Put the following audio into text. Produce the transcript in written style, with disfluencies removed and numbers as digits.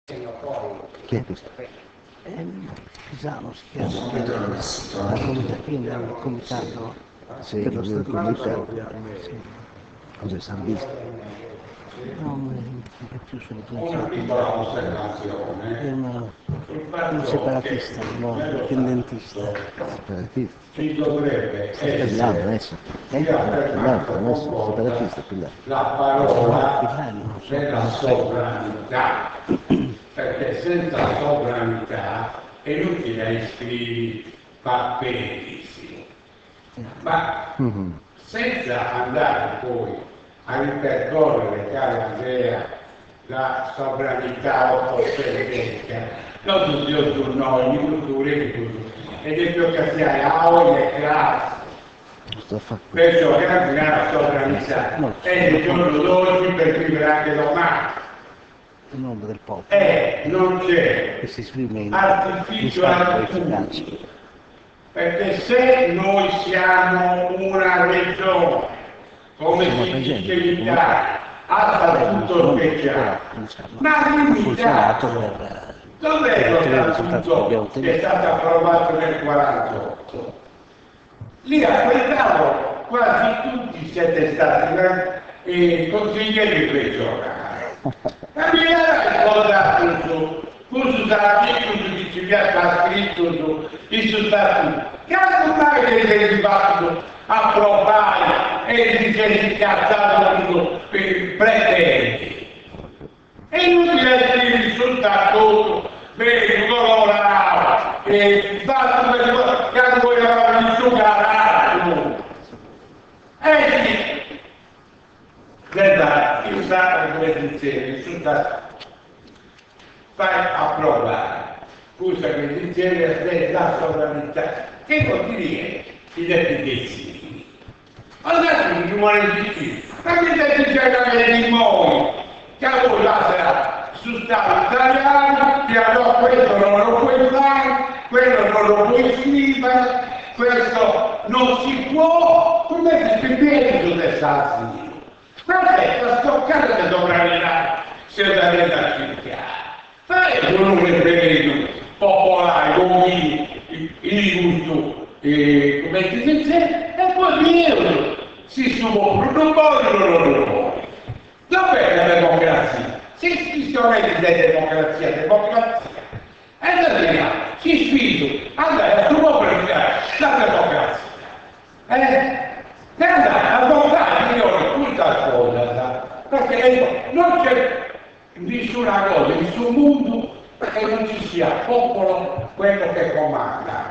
Chi è questo? Pisano si chiama, al comitato per lo statuto. Sì. Cos'è salvista? No, non è più sul Una piccola osservazione. è un separatista, no, indipendentista. Separatista? Ci dovrebbe Pillano essere adesso. Pillano Adesso separatista, Pillano. la parola Pillano, non so della come sovranità, perché senza sovranità è inutile iscrivi papelissimo, ma senza andare poi a ripercorrere, cara Andrea, la sovranità o possedenza, non tutti io su noi, di culture di tutto, ed è più che sia aula e classe. Sto a fare Perciò che la sovranità è il giorno d'oggi per vivere anche domani. il nome del popolo, Non c'è che si esprime in artificio stato alcuno, efficace. perché se noi siamo una regione, come si dice in Italia, a statuto speciale, ma Funzionato limitato, per dov'è lo ottenere il risultato che abbiamo statuto che è ottenuto. stato approvato nel 48? Lì a quel tavolo quasi tutti siete stati consiglieri regionali. Cambiare cosa questo articolo che ci sta scritto su statuto. Cazzo mai che del dibattito approvare e di che si cazzano pretendenti. È inutile scrivere sul statuto, bene, colorava, e fatto per che volevano il suo garaggio. Sì. Guarda, io sapevo come dicevi, il suo statuto. Fai approvare. Scusa che dicevi la sovranità. Che vuol dire i deputati? Andate che vuole dire, ma mi dite che c'è dei timoni, che a voi là sarà su stato italiano, che allora questo non lo puoi fare, quello non lo puoi scrivere, questo non si può, come si spiega del Sassi? Guardate, la stoccata che sovranità sia da cercare. Fai un referendum popolare, come il gusto, come si dice, e poi si sumo non vogliono. Dov'è la democrazia? Se si sono democrazia. E allora si sfido, andare a suo prendere la democrazia. E andare a votare io tutta cosa, perché non c'è nessuna cosa, nessun mondo che non ci sia popolo quello che comanda.